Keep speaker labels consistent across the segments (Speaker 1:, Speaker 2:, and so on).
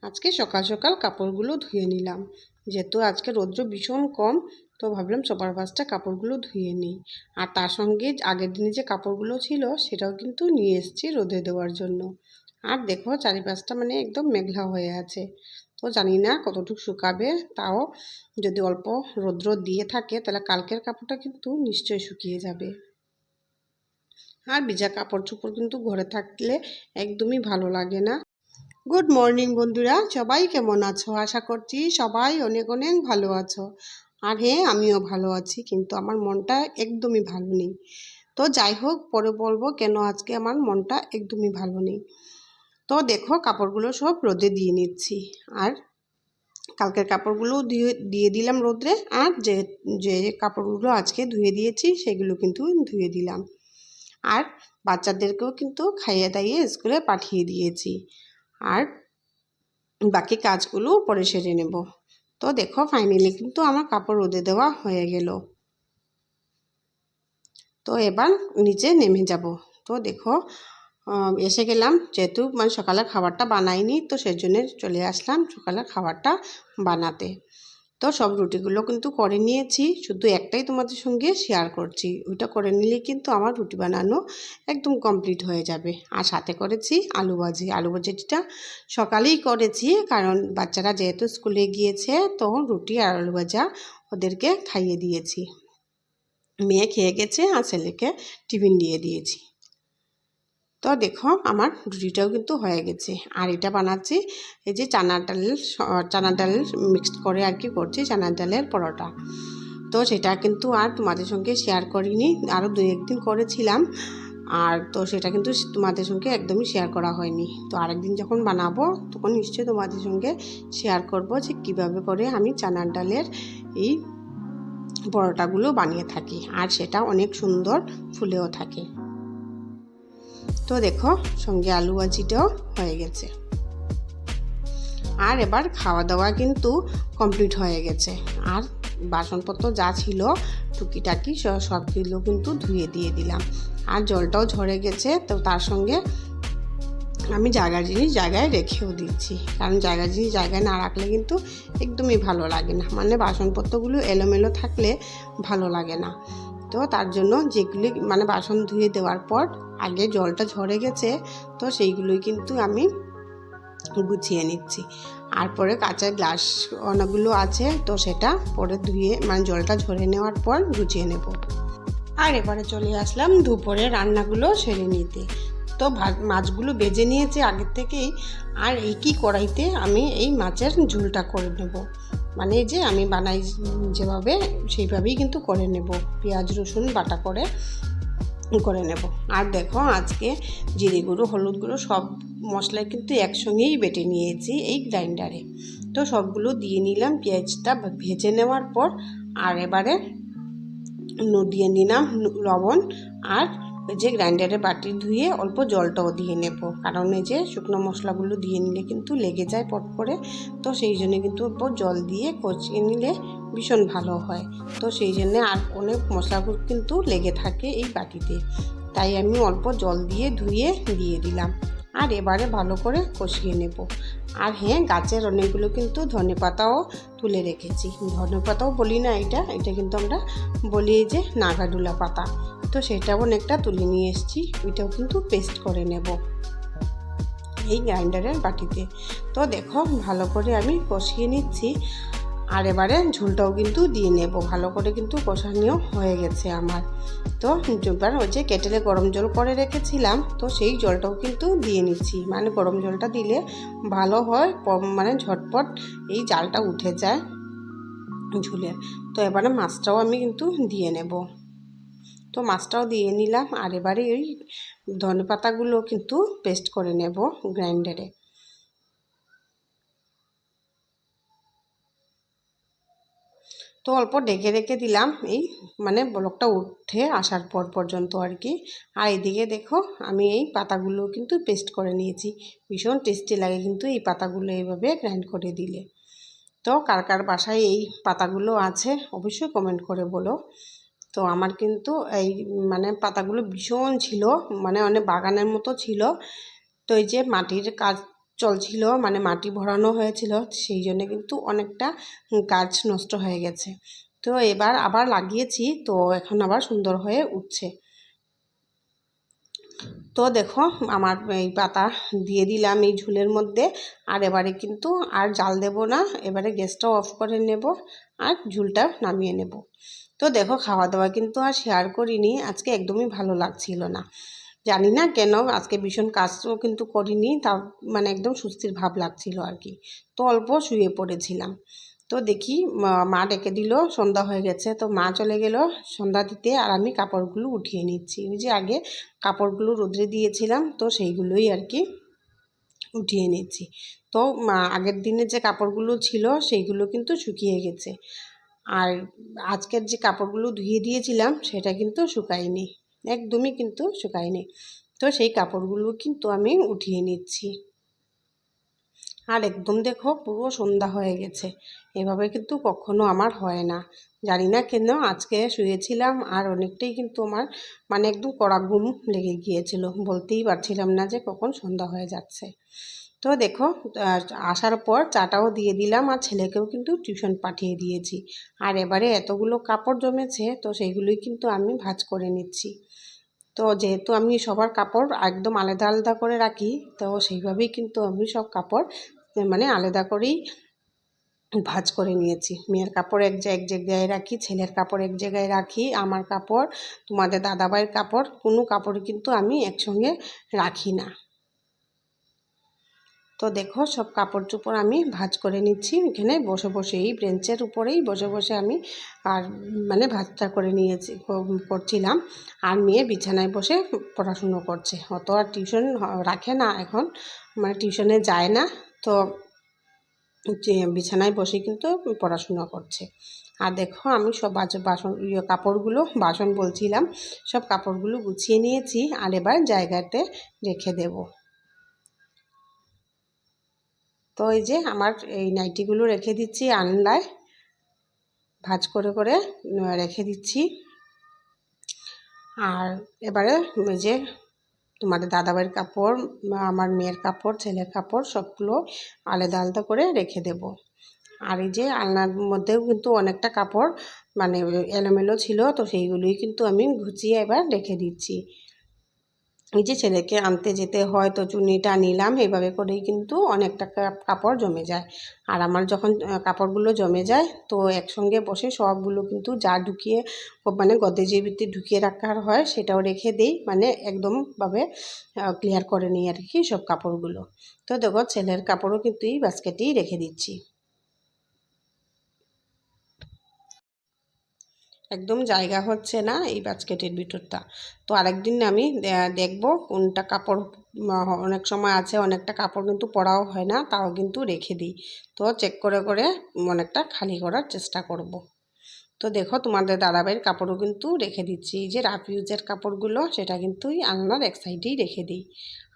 Speaker 1: আজকে সকাল সকাল কাপড়গুলো ধুয়ে নিলাম। যেহেতু আজকে রৌদ্র ভীষণ কম, তো ভাবলাম সবার ফার্স্টে কাপড়গুলো ধুয়ে নিই। আর তার সঙ্গে আগের দিনে যে কাপড়গুলো ছিল সেটাও কিন্তু নিয়ে এসেছি রোদে দেওয়ার জন্য। আর দেখো চারিপাশটা একদম মেঘলা হয়ে আছে। তো জানি না কতটুকু শুকাবে, তাও যদি অল্প রৌদ্র দিয়ে থাকে তাহলে কালকের কাপড়টা কিন্তু নিশ্চয়ই শুকিয়ে যাবে। আর ভিজা কাপড় চোপড় কিন্তু ঘরে থাকলে একদমই ভালো লাগে না। গুড মর্নিং বন্ধুরা, সবাই কেমন আছো? আশা করছি সবাই অনেক অনেক ভালো আছো। আর হ্যাঁ, আমিও ভালো আছি, কিন্তু আমার মনটা একদমই ভালো নেই। তো যাই হোক, পরে বলবো কেন আজকে আমার মনটা একদমই ভালো নেই। তো দেখো কাপড়গুলো সব রোদে দিয়ে নিচ্ছি। আর কালকের কাপড়গুলো দিয়ে দিয়ে দিলাম রোদ্রে। আর যে যে কাপড়গুলো আজকে ধুয়ে দিয়েছি সেগুলো কিন্তু ধুয়ে দিলাম। আর বাচ্চাদেরকেও কিন্তু খাইয়ে দাইয়ে স্কুলে পাঠিয়ে দিয়েছি। আর বাকি কাজগুলো পরে সেরে নেব। তো দেখো ফাইনালি কিন্তু আমার কাপড় রোদে দেওয়া হয়ে গেল। তো এবার নিচে নেমে যাব। তো দেখো এসে গেলাম, যেহেতু সকালের খাবারটা বানাইনি, তো সেজন্য চলে আসলাম সকালের খাবারটা বানাতে। তো সব রুটিগুলো কিন্তু করে নিয়েছি, শুধু একটাই তোমাদের সঙ্গে শেয়ার করছি। ওইটা করে নিলে কিন্তু আমার রুটি বানানো একদম কমপ্লিট হয়ে যাবে। আর সাথে করেছি আলু ভাজি। আলু ভাজিটা সকালেই করেছি, কারণ বাচ্চারা যেহেতু স্কুলে গিয়েছে, তো রুটি আর আলু ভাজা ওদেরকে খাইয়ে দিয়েছি। মেয়ে খেয়ে গেছে আর ছেলেকে টিফিন দিয়ে দিয়েছি। তো দেখো আমার রুটিটাও কিন্তু হয়ে গেছে। আর এটা বানাচ্ছি এই যে চানার ডালের মিক্সড করে আর কি করছি, চানার ডালের পরোটা। তো সেটা কিন্তু আর তোমাদের সঙ্গে শেয়ার করিনি, আরও 2-1 দিন করেছিলাম। আর তো সেটা কিন্তু তোমাদের সঙ্গে একদমই শেয়ার করা হয়নি। তো আরেকদিন যখন বানাবো তখন নিশ্চয়ই তোমাদের সঙ্গে শেয়ার করব যে কীভাবে করে আমি চানার ডালের এই পরোটাগুলো বানিয়ে থাকি। আর সেটা অনেক সুন্দর ফুলেও থাকে। তো দেখো সঙ্গে আলু ভাজিটাও হয়ে গেছে। আর এবার খাওয়া দাওয়া কিন্তু কমপ্লিট হয়ে গেছে। আর বাসনপত্র যা ছিল টুকিটাকি সবগুলো কিন্তু ধুয়ে দিয়ে দিলাম। আর জলটাও ঝরে গেছে, তো তার সঙ্গে আমি জায়গার জিনিস জায়গায় রেখেও দিচ্ছি, কারণ জায়গার জিনিস জায়গায় না রাখলে কিন্তু একদমই ভালো লাগে না। বাসনপত্রগুলো এলোমেলো থাকলে ভালো লাগে না। তো তার জন্য যেগুলি বাসন ধুয়ে দেওয়ার পর আগে জলটা ঝরে গেছে, তো সেইগুলোই কিন্তু আমি গুছিয়ে নিচ্ছি। আর পরে কাঁচের গ্লাস অনেকগুলো আছে, তো সেটা পরে ধুয়ে জলটা ঝরে নেওয়ার পর গুছিয়ে নেব। আর এবারে চলে আসলাম দুপুরে রান্নাগুলো সেরে নিতে। তো মাছগুলো বেজে নিয়েছি আগের থেকেই। আর একই কড়াইতে আমি এই মাছের ঝোলটা করে নেব। এই যে আমি বানাই যেভাবে সেইভাবেই কিন্তু করে নেব, পেঁয়াজ রসুন বাটা করে নেব। আর দেখো আজকে জিরে গুঁড়ো, হলুদ গুঁড়ো সব মশলা কিন্তু একসঙ্গেই বেটে নিয়েছি এই গ্রাইন্ডারে। তো সবগুলো দিয়ে নিলাম পেঁয়াজটা ভেজে নেওয়ার পর। আর এবারে দিয়ে নিলাম লবণ। আর ওই যে গ্রাইন্ডারে বাটি ধুয়ে অল্প জলটাও দিয়ে নেব, কারণ এই যে শুকনো মশলাগুলো দিয়ে নিলে কিন্তু লেগে যায় পট করে। তো সেই জন্য কিন্তু অল্প জল দিয়ে কষিয়ে নিলে ভীষণ ভালো হয়। তো সেই জন্যে আর অনেক মশলাগুলো কিন্তু লেগে থাকে এই বাটিতে, তাই আমি অল্প জল দিয়ে ধুয়ে দিয়ে দিলাম। আর এবারে ভালো করে কষিয়ে নেব। আর হ্যাঁ, গাছের অনেকগুলো কিন্তু ধনেপাতাও তুলে রেখেছি। ধনেপাতাও বলি না, এটা কিন্তু আমরা বলি এই যে নাগাডুলা পাতা। তো সেটাও অনেকটা তুলে নিয়ে এসেছি, ওইটাও কিন্তু পেস্ট করে নেব এই গ্রাইন্ডারের বাটিতে। তো দেখো ভালো করে আমি কষিয়ে নিচ্ছি। আর এবারে ঝোলটাও কিন্তু দিয়ে নেব। ভালো করে কিন্তু কষানো হয়ে গেছে আমার। তো এবার ওই যে কেটেলে গরম জল করে রেখেছিলাম, তো সেই জলটাও কিন্তু দিয়ে নিচ্ছি। গরম জলটা দিলে ভালো হয়, ঝটপট এই জালটা উঠে যায় ঝোলের। তো এবারে মাছটাও আমি কিন্তু দিয়ে নেব। তো মাছটাও দিয়ে নিলাম। আর এবারে ওই ধনেপাতাগুলো কিন্তু পেস্ট করে নেব গ্রাইন্ডারে। তো অল্প ঢেকে রেখে দিলাম এই ব্লকটা উঠে আসার পর পর্যন্ত আর কি। আর এইদিকে দেখো আমি এই পাতাগুলো কিন্তু পেস্ট করে নিয়েছি। ভীষণ টেস্টি লাগে কিন্তু এই পাতাগুলো এইভাবে গ্রাইন্ড করে দিলে। তো কার কার বাসায় এই পাতাগুলো আছে অবশ্যই কমেন্ট করে বলো। তো আমার কিন্তু এই পাতাগুলো ভীষণ ছিল, অনেক বাগানের মতো ছিল। তো এই যে মাটির কাজ চলছিল, মানে মাটি ভরানো হয়েছিল, সেই জন্য কিন্তু অনেকটা গাছ নষ্ট হয়ে গেছে। তো এবার আবার লাগিয়েছি, তো এখন আবার সুন্দর হয়ে উঠছে। তো দেখো আমার এই পাতা দিয়ে দিলাম এই ঝুলের মধ্যে। আর এবারে কিন্তু আর জাল দেব না, এবারে গ্যাসটা অফ করে নেব আর ঝুলটা নামিয়ে নেব। তো দেখো খাওয়া দাওয়া কিন্তু আর শেয়ার করিনি, আজকে একদমই ভালো লাগছিল না, জানি না কেন। আজকে ভীষণ কাজও কিন্তু করিনি, তা মানে একদম সুস্থির ভাব লাগছিল আর কি। তো অল্প শুয়ে পড়েছিলাম। তো দেখি মা ডেকে দিল, সন্ধ্যা হয়ে গেছে, তো মা চলে গেল সন্ধ্যা দিতে, আর আমি কাপড়গুলো উঠিয়ে নিচ্ছি। ওই যে আগে কাপড়গুলো রোদ্রে দিয়েছিলাম, তো সেইগুলোই আর কি উঠিয়ে নিচ্ছি। তো আগের দিনে যে কাপড়গুলো ছিল সেইগুলো কিন্তু শুকিয়ে গেছে, আর আজকের যে কাপড়গুলো ধুয়ে দিয়েছিলাম সেটা কিন্তু শুকায়নি, একদমই কিন্তু শুকায়নি। তো সেই কাপড়গুলো কিন্তু আমি উঠিয়ে নিচ্ছি। আর একদম দেখো পুরো সন্ধ্যা হয়ে গেছে, এভাবে কিন্তু কখনো আমার হয় না, জানি না কেন আজকে শুয়েছিলাম আর অনেকটাই কিন্তু আমার মানে একদম কড়া ঘুম লেগে গিয়েছিল, বলতেই পারছিলাম না যে কখন সন্ধ্যা হয়ে যাচ্ছে। তো দেখো আসার পর চাটাও দিয়ে দিলাম, আর ছেলেকেও কিন্তু টিউশন পাঠিয়ে দিয়েছি। আর এবারে এতগুলো কাপড় জমেছে, তো সেইগুলোই কিন্তু আমি ভাঁজ করে নিচ্ছি। তো যেহেতু আমি সবার কাপড় একদম আলাদা আলাদা করে রাখি, তো সেইভাবেই কিন্তু আমি সব কাপড় মানে আলাদা করেই ভাঁজ করে নিয়েছি। মেয়ের কাপড় এক জায়গায় রাখি, ছেলের কাপড় এক জায়গায় রাখি, আমার কাপড়, তোমাদের দাদাভাইয়ের কাপড়, কোনো কাপড় কিন্তু আমি একসঙ্গে রাখি না। তো দেখো সব কাপড় চোপড় আমি ভাঁজ করে নিচ্ছি, এখানে বসে বসে এই বেঞ্চের উপরেই বসে বসে আমি আর মানে ভাঁজটা করে নিয়েছি করছিলাম। আর মেয়ে বিছানায় বসে পড়াশুনো করছে, অত আর টিউশন রাখে না এখন, মানে টিউশনে যায় না, তো যে বিছানায় বসে কিন্তু পড়াশোনা করছে। আর দেখো আমি সব বাসন কাপড়গুলো, বাসন বলছিলাম, সব কাপড়গুলো গুছিয়ে নিয়েছি, আর এবার জায়গাতে রেখে দেব। তো এই যে আমার এই নাইটিগুলো রেখে দিচ্ছি আলনায়, ভাঁজ করে করে রেখে দিচ্ছি। আর এবারে এই যে তোমাদের দাদাভাইয়ের কাপড়, আমার মেয়ের কাপড়, ছেলের কাপড় সবগুলো আলাদা আলাদা করে রেখে দেব। আর এই যে আলনার মধ্যেও কিন্তু অনেকটা কাপড় মানে এলোমেলো ছিল, তো সেইগুলোই কিন্তু আমি গুছিয়ে এবার রেখে দিচ্ছি। এই যে ছেলেকে আনতে যেতে হয়, তো চুন্নিটা নিলাম, এইভাবে করেই কিন্তু অনেকটা কাপড় জমে যায়। আর আমার যখন কাপড়গুলো জমে যায়, তো একসঙ্গে বসে সবগুলো কিন্তু যা ঢুকিয়ে মানে গদরেজের ভিতরে ঢুকিয়ে রাখার হয় সেটাও রেখে দিই, মানে একদমভাবে ক্লিয়ার করে নিই আর কি সব কাপড়গুলো। তো দেখো ছেলের কাপড়ও কিন্তু এই বাস্কেটেই রেখে দিচ্ছি, একদম জায়গা হচ্ছে না এই বাস্কেটের ভিতরটা। তো আরেকদিন আমি দেখব কোনটা কাপড়, অনেক সময় আছে অনেকটা কাপড় কিন্তু পরাও হয় না, তাও কিন্তু রেখে দিই। তো চেক করে করে অনেকটা খালি করার চেষ্টা করব। তো দেখো তোমাদের দাদাভাইয়ের কাপড়ও কিন্তু রেখে দিচ্ছি, এই যে রাফ ইউজের কাপড়গুলো সেটা কিন্তু আলনার এক সাইডেই রেখে দিই।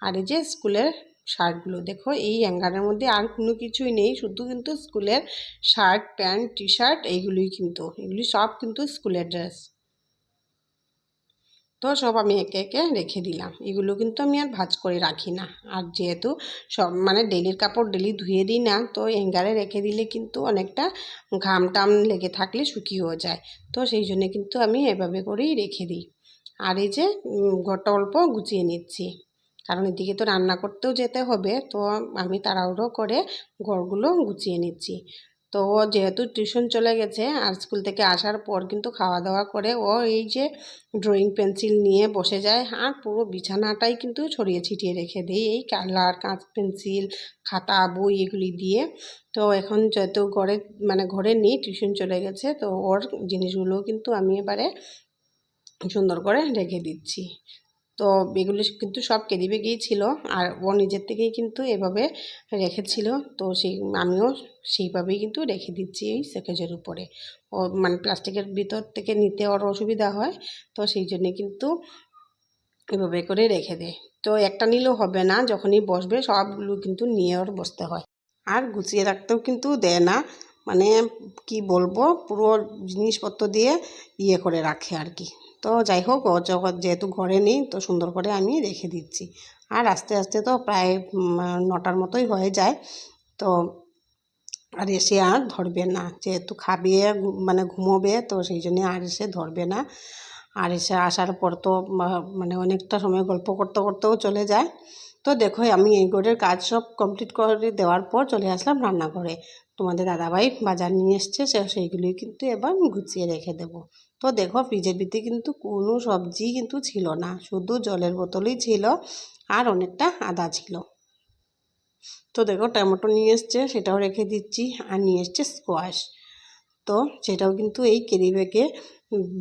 Speaker 1: আর এই যে স্কুলের শার্টগুলো দেখো এই হ্যাঙ্গারের মধ্যে আর কোনো কিছুই নেই, শুধু কিন্তু স্কুলের শার্ট প্যান্ট টি শার্ট এইগুলোই, কিন্তু এগুলি সব কিন্তু স্কুলের ড্রেস। তো সব আমি একে একে রেখে দিলাম, এগুলো কিন্তু আমি আর ভাঁজ করে রাখি না। আর যেহেতু সব মানে ডেলির কাপড় ডেলি ধুয়ে দিই না, তো হ্যাঙ্গারে রেখে দিলে কিন্তু অনেকটা ঘাম টাম লেগে থাকলে শুকিয়েও যায়, তো সেই জন্য কিন্তু আমি এভাবে করেই রেখে দিই। আর এই যে ঘরটা অল্প গুছিয়ে নিচ্ছি, কারণ এদিকে তো রান্না করতেও যেতে হবে, তো আমি তাড়াহুড়ো করে ঘরগুলো গুছিয়ে নিচ্ছি। তো ও যেহেতু টিউশন চলে গেছে, আর স্কুল থেকে আসার পর কিন্তু খাওয়া দাওয়া করে ও এই যে ড্রয়িং পেন্সিল নিয়ে বসে যায়, আর পুরো বিছানাটাই কিন্তু ছড়িয়ে ছিটিয়ে রেখে দেয় এই কালার কাঁচ পেন্সিল খাতা বই এগুলি দিয়ে। তো এখন যেহেতু ঘরে মানে ঘরে নেই, টিউশন চলে গেছে, তো ওর জিনিসগুলো কিন্তু আমি এবারে সুন্দর করে রেখে দিচ্ছি। তো এগুলো কিন্তু সব ক্যারি ব্যাগেই ছিল, আর ও নিজের থেকেই কিন্তু এভাবে রেখেছিল, তো সেই আমিও সেইভাবেই কিন্তু রেখে দিচ্ছি এই সেকেজের উপরে। ও মানে প্লাস্টিকের ভিতর থেকে নিতে ওর অসুবিধা হয়, তো সেই জন্যে কিন্তু এভাবে করে রেখে দেয়। তো একটা নিলেও হবে না, যখনই বসবে সবগুলো কিন্তু নিয়ে ওর বসতে হয়। আর গুছিয়ে রাখতেও কিন্তু দেয় না, মানে কি বলবো, পুরো জিনিসপত্র দিয়ে ইয়ে করে রাখে আর কি। তো যাই হোক ও যখন যেহেতু ঘরে নেই, তো সুন্দর করে আমি রেখে দিচ্ছি। আর আস্তে আস্তে তো প্রায় 9টার মতোই হয়ে যায়। তো আর এসে আর ধরবে না, যেহেতু খাবে মানে ঘুমোবে, তো সেই জন্যে আর এসে ধরবে না। আর এসে আসার পর তো মানে অনেকটা সময় গল্প করতে করতেও চলে যায়। তো দেখো আমি এই ঘরের কাজ সব কমপ্লিট করে দেওয়ার পর চলে আসলাম রান্নাঘরে। তোমাদের দাদাভাই বাজার নিয়ে এসছে, সেইগুলোই কিন্তু এবার গুছিয়ে রেখে দেব। তো দেখো ফ্রিজের ভিতরে কিন্তু কোনো সবজি কিন্তু ছিল না, শুধু জলের বোতলই ছিল আর অনেকটা আদা ছিল। তো দেখো টমেটো নিয়ে এসছে, সেটাও রেখে দিচ্ছি। আর নিয়ে এসছে স্কোয়াশ, তো সেটাও কিন্তু এই ক্যারি ব্যাগে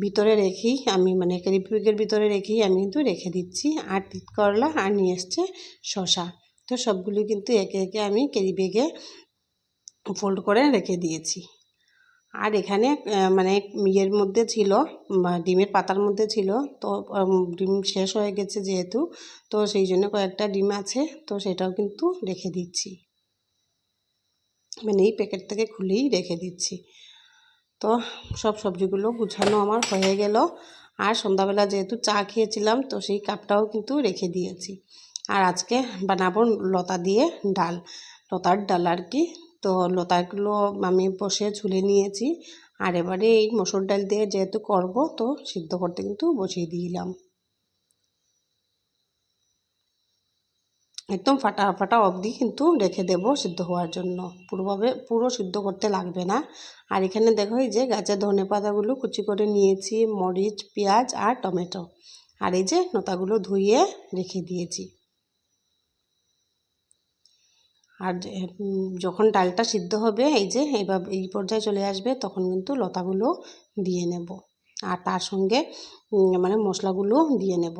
Speaker 1: ভিতরে রেখেই আমি মানে ক্যারি ব্যাগের ভিতরে রেখেই আমি কিন্তু রেখে দিচ্ছি। আর তিত করলা আর নিয়ে এসছে শসা। তো সবগুলো কিন্তু একে একে আমি ক্যারি ব্যাগে ফোল্ড করে রেখে দিয়েছি। আর এখানে মানে ইয়ের মধ্যে ছিল, ডিমের পাতার মধ্যে ছিল, তো ডিম শেষ হয়ে গেছে যেহেতু, তো সেই জন্য কয়েকটা ডিম আছে, তো সেটাও কিন্তু রেখে দিচ্ছি, মানে এই প্যাকেট থেকে খুলেই রেখে দিচ্ছি। তো সব সবজিগুলো গুছানো আমার হয়ে গেল। আর সন্ধ্যাবেলা যেহেতু চা খেয়েছিলাম, তো সেই কাপটাও কিন্তু রেখে দিয়েছি। আর আজকে বানাবো লতা দিয়ে ডাল, লতার ডাল আর কি। তো লতাগুলো আমি বসে ঝুলে নিয়েছি। আর এবারে এই মসুর ডাল দিয়ে যেহেতু করব, তো সিদ্ধ করতে কিন্তু বসিয়ে দিলাম। একদম ফাটা ফাটা অবধি কিন্তু রেখে দেব সিদ্ধ হওয়ার জন্য, পুরো সিদ্ধ করতে লাগবে না। আর এখানে দেখো এই যে গাছের ধনে পাতাগুলো কুচি করে নিয়েছি, মরিচ, পেঁয়াজ আর টমেটো। আর এই যে লতাগুলো ধুয়ে রেখে দিয়েছি। আর যখন ডালটা সিদ্ধ হবে, এই যে এইভাবে এই পর্যায়ে চলে আসবে, তখন কিন্তু লতাগুলো দিয়ে নেব। আর তার সঙ্গে মানে মশলাগুলো দিয়ে নেব।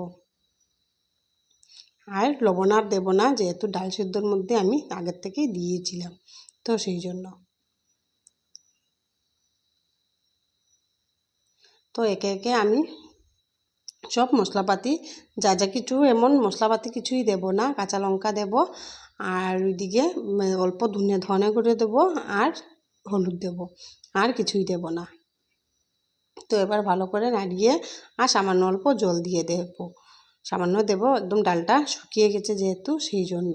Speaker 1: আর লবণ আর দেবো না, যেহেতু ডাল সিদ্ধর মধ্যে আমি আগের থেকেই দিয়েছিলাম, তো সেই জন্য। তো একে একে আমি সব মশলাপাতি যা যা কিছু, এমন মশলাপাতি কিছুই দেব না, কাঁচা লঙ্কা দেব, আর ওইদিকে অল্প ধনে করে দেবো, আর হলুদ দেব, আর কিছুই দেব না। তো এবার ভালো করে নাড়িয়ে আর সামান্য অল্প জল দিয়ে দেব, সামান্য দেব, একদম ডালটা শুকিয়ে গেছে যেহেতু, সেই জন্য।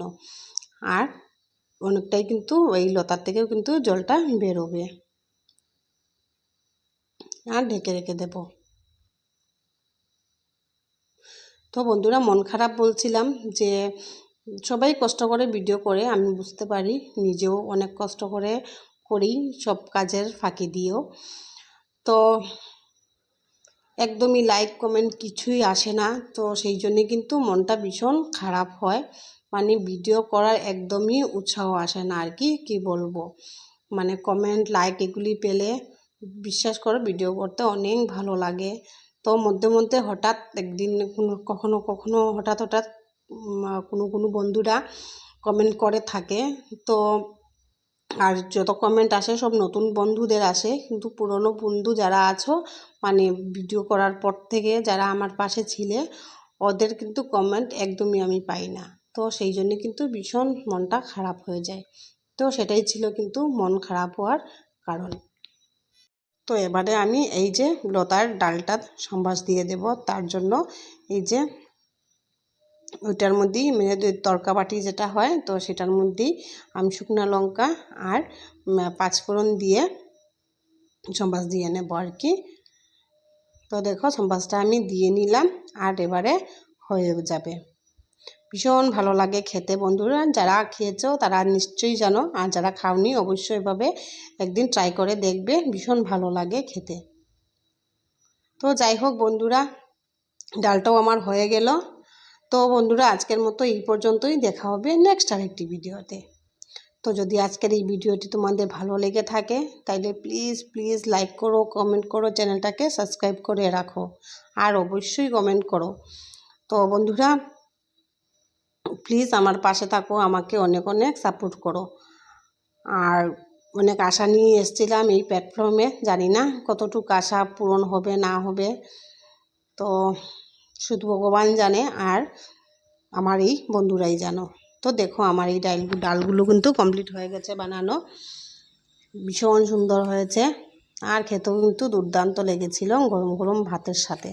Speaker 1: আর অনেকটাই কিন্তু এই লতার থেকেও কিন্তু জলটা বেরোবে। আর ঢেকে রেখে দেব। তো বন্ধুরা, মন খারাপ বলছিলাম যে সবাই কষ্ট করে ভিডিও করে, আমি বুঝতে পারি, নিজেও অনেক কষ্ট করে করি সব কাজের ফাঁকি দিয়েও, তো একদমই লাইক কমেন্ট কিছুই আসে না। তো সেই জন্যে কিন্তু মনটা ভীষণ খারাপ হয়, মানে ভিডিও করার একদমই উৎসাহ আসে না আর কি, কি বলবো। মানে কমেন্ট লাইক এগুলি পেলে বিশ্বাস করো ভিডিও করতে অনেক ভালো লাগে। তো মধ্যে মধ্যে হঠাৎ একদিন কখনো কখনো হঠাৎ কোনো বন্ধুরা কমেন্ট করে থাকে, তো আর যত কমেন্ট আসে সব নতুন বন্ধুদের আসে, কিন্তু পুরনো বন্ধু যারা আছো, মানে ভিডিও করার পর থেকে যারা আমার পাশে ছিলে, ওদের কিন্তু কমেন্ট একদমই আমি পাই না। তো সেই জন্য কিন্তু ভীষণ মনটা খারাপ হয়ে যায়। তো সেটাই ছিল কিন্তু মন খারাপ হওয়ার কারণ। তো এবারে আমি এই যে লতার ডালটা সম্বাস দিয়ে দেব, তার জন্য এই যে ওইটার মধ্যেই মানে তরকা বাটি যেটা হয়, তো সেটার মধ্যেই আমি শুকনো লঙ্কা আর পাঁচফোড়ন দিয়ে সম্বাস দিয়ে নেব আর কি। তো দেখো সম্বাসটা আমি দিয়ে নিলাম, আর এবারে হয়ে যাবে। ভীষণ ভালো লাগে খেতে বন্ধুরা, যারা খেয়েছো তারা নিশ্চয়ই জানো, আর যারা খাওনি অবশ্যই এভাবে একদিন ট্রাই করে দেখবে, ভীষণ ভালো লাগে খেতে। তো যাই হোক বন্ধুরা, ডালটাও আমার হয়ে গেল। তো বন্ধুরা, আজকের মতো এই পর্যন্তই, দেখা হবে নেক্সট আরেকটি ভিডিওতে। তো যদি আজকের এই ভিডিওটি তোমাদের ভালো লেগে থাকে, তাইলে প্লিজ প্লিজ লাইক করো, কমেন্ট করো, চ্যানেলটাকে সাবস্ক্রাইব করে রাখো, আর অবশ্যই কমেন্ট করো। তো বন্ধুরা, প্লিজ আমার পাশে থাকো, আমাকে অনেক অনেক সাপোর্ট করো। আর অনেক আশা নিয়ে এসেছিলাম এই প্ল্যাটফর্মে, জানি না কতটুকু আশা পূরণ হবে না হবে, তো শুধু ভগবান জানে, আর আমার এই বন্ধুরাই জানো। তো দেখো আমার এই ডালগুলো কিন্তু কমপ্লিট হয়ে গেছে বানানো, ভীষণ সুন্দর হয়েছে, আর খেতেও কিন্তু দুর্দান্ত লেগেছিল গরম গরম ভাতের সাথে।